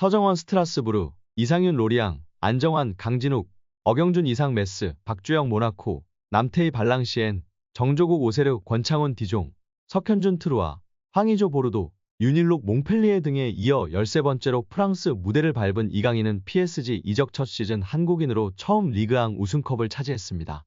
서정원 스트라스부르, 이상윤 로리앙, 안정환 강진욱, 어경준 이상 메스, 박주영 모나코, 남태희 발랑시엔, 정조국 오세르 권창훈 디종, 석현준 트루아, 황의조 보르도, 윤일록 몽펠리에 등에 이어 13번째로 프랑스 무대를 밟은 이강인은 PSG 이적 첫 시즌 한국인으로 처음 리그앙 우승컵을 차지했습니다.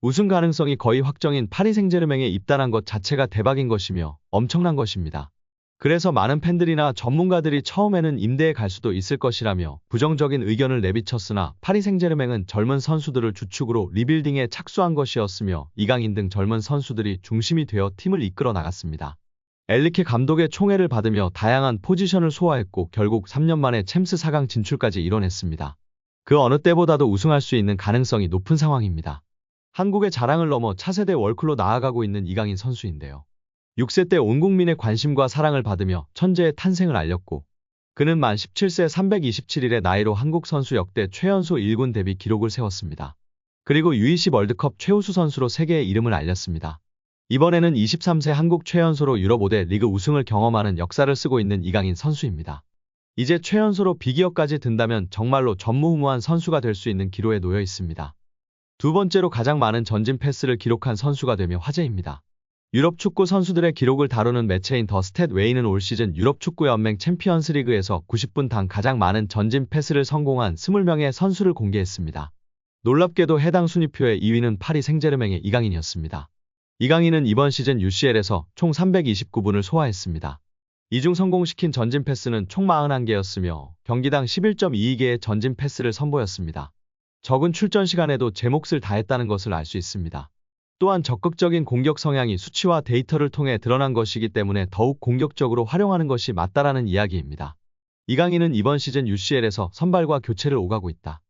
우승 가능성이 거의 확정인 파리 생제르맹에 입단한 것 자체가 대박인 것이며 엄청난 것입니다. 그래서 많은 팬들이나 전문가들이 처음에는 임대에 갈 수도 있을 것이라며 부정적인 의견을 내비쳤으나 파리 생제르맹은 젊은 선수들을 주축으로 리빌딩에 착수한 것이었으며 이강인 등 젊은 선수들이 중심이 되어 팀을 이끌어 나갔습니다. 엘리케 감독의 총애를 받으며 다양한 포지션을 소화했고 결국 3년 만에 챔스 4강 진출까지 이뤄냈습니다. 그 어느 때보다도 우승할 수 있는 가능성이 높은 상황입니다. 한국의 자랑을 넘어 차세대 월클로 나아가고 있는 이강인 선수인데요. 6세 때 온 국민의 관심과 사랑을 받으며 천재의 탄생을 알렸고 그는 만 17세 327일의 나이로 한국 선수 역대 최연소 1군 데뷔 기록을 세웠습니다. 그리고 U20 월드컵 최우수 선수로 세계의 이름을 알렸습니다. 이번에는 23세 한국 최연소로 유럽 5대 리그 우승을 경험하는 역사를 쓰고 있는 이강인 선수입니다. 이제 최연소로 비기업까지 든다면 정말로 전무후무한 선수가 될 수 있는 기로에 놓여 있습니다. 두 번째로 가장 많은 전진 패스를 기록한 선수가 되며 화제입니다. 유럽 축구 선수들의 기록을 다루는 매체인 더 스탯 웨이는 올 시즌 유럽 축구 연맹 챔피언스 리그에서 90분당 가장 많은 전진 패스를 성공한 20명의 선수를 공개했습니다. 놀랍게도 해당 순위표의 2위는 파리 생제르맹의 이강인이었습니다. 이강인은 이번 시즌 UCL에서 총 329분을 소화했습니다. 이 중 성공시킨 전진 패스는 총 41개였으며 경기당 11.22개의 전진 패스를 선보였습니다. 적은 출전 시간에도 제 몫을 다했다는 것을 알 수 있습니다. 또한 적극적인 공격 성향이 수치와 데이터를 통해 드러난 것이기 때문에 더욱 공격적으로 활용하는 것이 맞다라는 이야기입니다. 이강인은 이번 시즌 UCL에서 선발과 교체를 오가고 있다.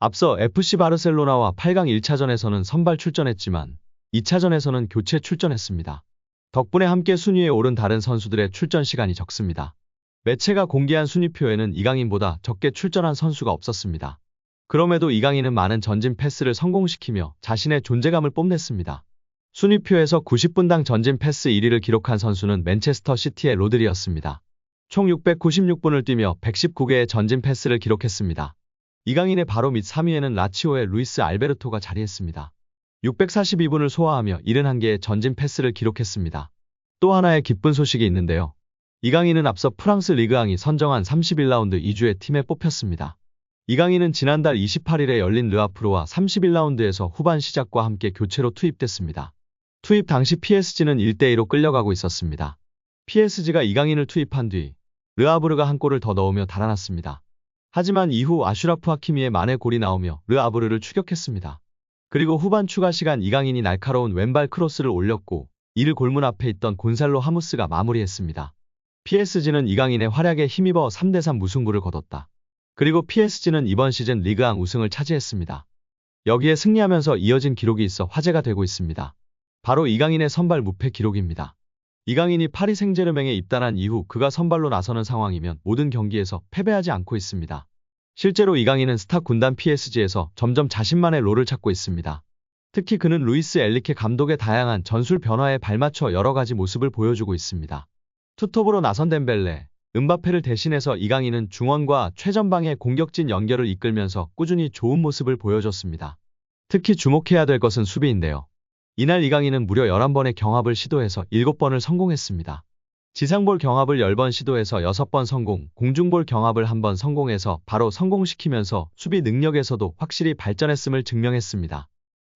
앞서 FC 바르셀로나와 8강 1차전에서는 선발 출전했지만 2차전에서는 교체 출전했습니다. 덕분에 함께 순위에 오른 다른 선수들의 출전 시간이 적습니다. 매체가 공개한 순위표에는 이강인보다 적게 출전한 선수가 없었습니다. 그럼에도 이강인은 많은 전진 패스를 성공시키며 자신의 존재감을 뽐냈습니다. 순위표에서 90분당 전진 패스 1위를 기록한 선수는 맨체스터 시티의 로드리였습니다. 총 696분을 뛰며 119개의 전진 패스를 기록했습니다. 이강인의 바로 밑 3위에는 라치오의 루이스 알베르토가 자리했습니다. 642분을 소화하며 71개의 전진 패스를 기록했습니다. 또 하나의 기쁜 소식이 있는데요. 이강인은 앞서 프랑스 리그앙이 선정한 31라운드 2주의 팀에 뽑혔습니다. 이강인은 지난달 28일에 열린 르아프르와 31라운드에서 후반 시작과 함께 교체로 투입됐습니다. 투입 당시 PSG는 1대2로 끌려가고 있었습니다. PSG가 이강인을 투입한 뒤 르아브르가 한 골을 더 넣으며 달아났습니다. 하지만 이후 아슈라프 하키미의 만회 골이 나오며 르아브르를 추격했습니다. 그리고 후반 추가 시간 이강인이 날카로운 왼발 크로스를 올렸고 이를 골문 앞에 있던 곤살로 하무스가 마무리했습니다. PSG는 이강인의 활약에 힘입어 3대3 무승부를 거뒀다. 그리고 PSG는 이번 시즌 리그앙 우승을 차지했습니다. 여기에 승리하면서 이어진 기록이 있어 화제가 되고 있습니다. 바로 이강인의 선발 무패 기록입니다. 이강인이 파리 생제르맹에 입단한 이후 그가 선발로 나서는 상황이면 모든 경기에서 패배하지 않고 있습니다. 실제로 이강인은 스타 군단 PSG에서 점점 자신만의 롤을 찾고 있습니다. 특히 그는 루이스 엘리케 감독의 다양한 전술 변화에 발맞춰 여러가지 모습을 보여주고 있습니다. 투톱으로 나선 덴벨레, 음바페를 대신해서 이강인은 중원과 최전방의 공격진 연결을 이끌면서 꾸준히 좋은 모습을 보여줬습니다. 특히 주목해야 될 것은 수비인데요. 이날 이강인은 무려 11번의 경합을 시도해서 7번을 성공했습니다. 지상볼 경합을 10번 시도해서 6번 성공, 공중볼 경합을 1번 성공해서 바로 성공시키면서 수비 능력에서도 확실히 발전했음을 증명했습니다.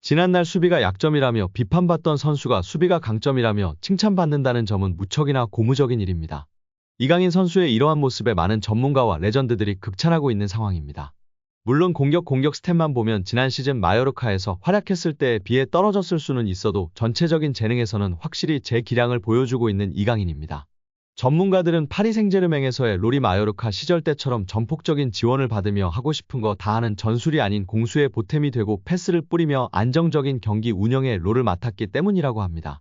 지난날 수비가 약점이라며 비판받던 선수가 수비가 강점이라며 칭찬받는다는 점은 무척이나 고무적인 일입니다. 이강인 선수의 이러한 모습에 많은 전문가와 레전드들이 극찬하고 있는 상황입니다. 물론 공격 스탯만 보면 지난 시즌 마요르카에서 활약했을 때에 비해 떨어졌을 수는 있어도 전체적인 재능에서는 확실히 제 기량을 보여주고 있는 이강인입니다. 전문가들은 파리 생제르맹에서의 로리 마요르카 시절 때처럼 전폭적인 지원을 받으며 하고 싶은 거 다 하는 전술이 아닌 공수의 보탬이 되고 패스를 뿌리며 안정적인 경기 운영의 롤을 맡았기 때문이라고 합니다.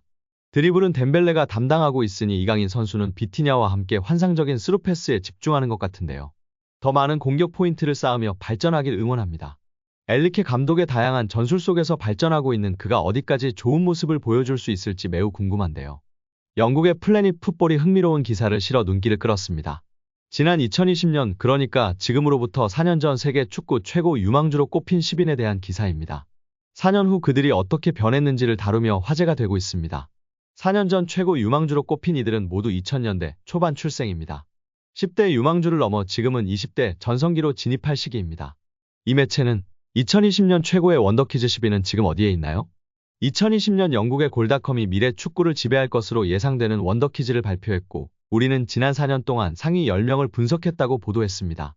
드리블은 덴벨레가 담당하고 있으니 이강인 선수는 비티냐와 함께 환상적인 스루패스에 집중하는 것 같은데요. 더 많은 공격 포인트를 쌓으며 발전하길 응원합니다. 엘리케 감독의 다양한 전술 속에서 발전하고 있는 그가 어디까지 좋은 모습을 보여줄 수 있을지 매우 궁금한데요. 영국의 플래닛 풋볼이 흥미로운 기사를 실어 눈길을 끌었습니다. 지난 2020년, 그러니까 지금으로부터 4년 전 세계 축구 최고 유망주로 꼽힌 10인에 대한 기사입니다. 4년 후 그들이 어떻게 변했는지를 다루며 화제가 되고 있습니다. 4년 전 최고 유망주로 꼽힌 이들은 모두 2000년대 초반 출생입니다. 10대 유망주를 넘어 지금은 20대 전성기로 진입할 시기입니다. 이 매체는 2020년 최고의 원더키즈 10위는 지금 어디에 있나요? 2020년 영국의 골닷컴이 미래 축구를 지배할 것으로 예상되는 원더키즈를 발표했고, 우리는 지난 4년 동안 상위 10명을 분석했다고 보도했습니다.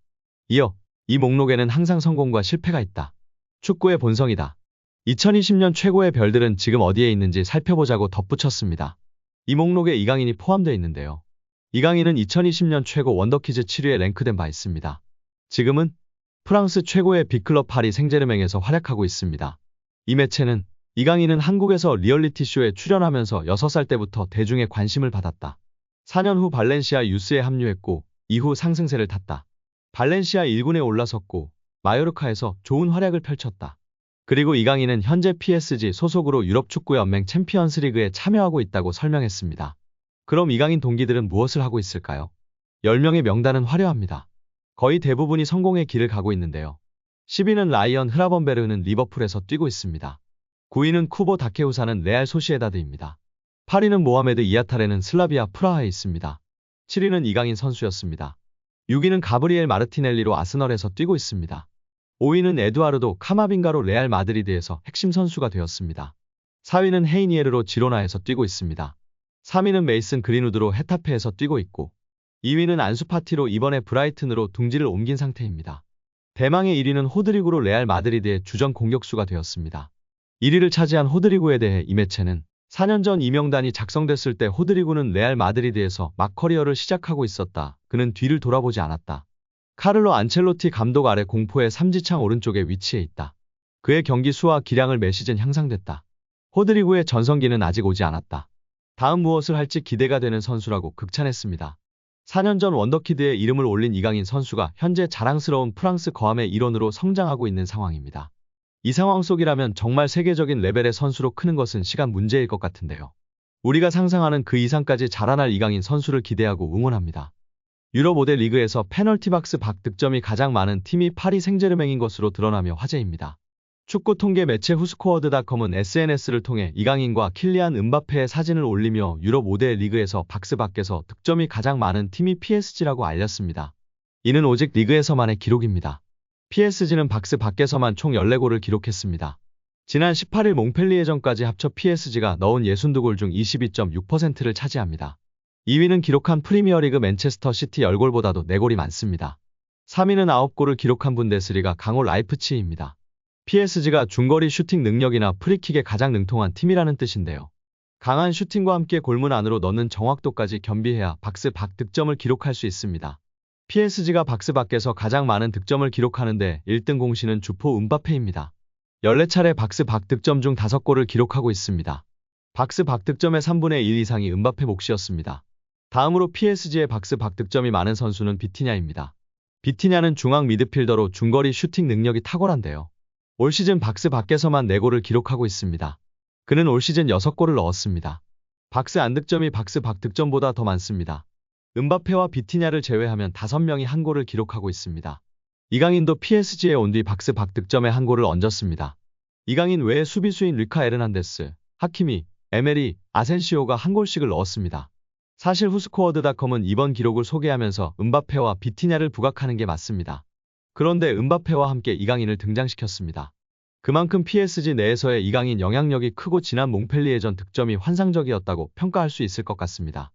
이어 이 목록에는 항상 성공과 실패가 있다. 축구의 본성이다. 2020년 최고의 별들은 지금 어디에 있는지 살펴보자고 덧붙였습니다. 이 목록에 이강인이 포함되어 있는데요. 이강인은 2020년 최고 원더키즈 7위에 랭크된 바 있습니다. 지금은 프랑스 최고의 빅클럽 파리 생제르맹에서 활약하고 있습니다. 이 매체는 이강인은 한국에서 리얼리티쇼에 출연하면서 6살 때부터 대중의 관심을 받았다. 4년 후 발렌시아 유스에 합류했고 이후 상승세를 탔다. 발렌시아 1군에 올라섰고 마요르카에서 좋은 활약을 펼쳤다. 그리고 이강인은 현재 PSG 소속으로 유럽축구연맹 챔피언스리그에 참여하고 있다고 설명했습니다. 그럼 이강인 동기들은 무엇을 하고 있을까요? 10명의 명단은 화려합니다. 거의 대부분이 성공의 길을 가고 있는데요. 10위는 라이언 흐라번베르흐는 리버풀에서 뛰고 있습니다. 9위는 쿠보 다케우사는 레알 소시에다드입니다. 8위는 모하메드 이아타레는 슬라비아 프라하에 있습니다. 7위는 이강인 선수였습니다. 6위는 가브리엘 마르티넬리로 아스널에서 뛰고 있습니다. 5위는 에두아르도 카마빙가로 레알 마드리드에서 핵심 선수가 되었습니다. 4위는 헤이니에르로 지로나에서 뛰고 있습니다. 3위는 메이슨 그린우드로 헤타페에서 뛰고 있고 2위는 안수파티로 이번에 브라이튼으로 둥지를 옮긴 상태입니다. 대망의 1위는 호드리구로 레알 마드리드의 주전 공격수가 되었습니다. 1위를 차지한 호드리구에 대해 이 매체는 4년 전 이 명단이 작성됐을 때 호드리구는 레알 마드리드에서 막 커리어를 시작하고 있었다. 그는 뒤를 돌아보지 않았다. 카를로 안첼로티 감독 아래 공포의 삼지창 오른쪽에 위치해 있다. 그의 경기 수와 기량을 매 시즌 향상됐다. 호드리구의 전성기는 아직 오지 않았다. 다음 무엇을 할지 기대가 되는 선수라고 극찬했습니다. 4년 전 원더키드에 이름을 올린 이강인 선수가 현재 자랑스러운 프랑스 거함의 일원으로 성장하고 있는 상황입니다. 이 상황 속이라면 정말 세계적인 레벨의 선수로 크는 것은 시간 문제일 것 같은데요. 우리가 상상하는 그 이상까지 자라날 이강인 선수를 기대하고 응원합니다. 유럽 5대 리그에서 페널티 박스 밖 득점이 가장 많은 팀이 파리 생제르맹인 것으로 드러나며 화제입니다. 축구 통계 매체 후스코어드닷컴은 SNS를 통해 이강인과 킬리안 음바페의 사진을 올리며 유럽 5대 리그에서 박스 밖에서 득점이 가장 많은 팀이 PSG라고 알렸습니다. 이는 오직 리그에서만의 기록입니다. PSG는 박스 밖에서만 총 14골을 기록했습니다. 지난 18일 몽펠리에전까지 합쳐 PSG가 넣은 62골 중 22.6%를 차지합니다. 2위는 기록한 프리미어리그 맨체스터 시티 10골보다도 4골이 많습니다. 3위는 9골을 기록한 분데스리가 강호 라이프치히입니다. PSG가 중거리 슈팅 능력이나 프리킥에 가장 능통한 팀이라는 뜻인데요. 강한 슈팅과 함께 골문 안으로 넣는 정확도까지 겸비해야 박스 밖 득점을 기록할 수 있습니다. PSG가 박스 밖에서 가장 많은 득점을 기록하는데 1등 공신은 주포 음바페입니다. 14차례 박스 밖 득점 중 5골을 기록하고 있습니다. 박스 밖 득점의 3분의 1 이상이 음바페 몫이었습니다. 다음으로 PSG의 박스 밖 득점이 많은 선수는 비티냐입니다. 비티냐는 중앙 미드필더로 중거리 슈팅 능력이 탁월한데요. 올 시즌 박스 밖에서만 4골을 기록하고 있습니다. 그는 올 시즌 6골을 넣었습니다. 박스 안 득점이 박스 밖 득점보다 더 많습니다. 음바페와 비티냐를 제외하면 5명이 한 골을 기록하고 있습니다. 이강인도 PSG에 온 뒤 박스 밖 득점에 한 골을 얹었습니다. 이강인 외에 수비수인 리카 에르난데스, 하키미, 에메리, 아센시오가 한 골씩을 넣었습니다. 사실 후스코어드닷컴은 이번 기록을 소개하면서 음바페와 비티냐를 부각하는 게 맞습니다. 그런데 음바페와 함께 이강인을 등장시켰습니다. 그만큼 PSG 내에서의 이강인 영향력이 크고 지난 몽펠리에전 득점이 환상적이었다고 평가할 수 있을 것 같습니다.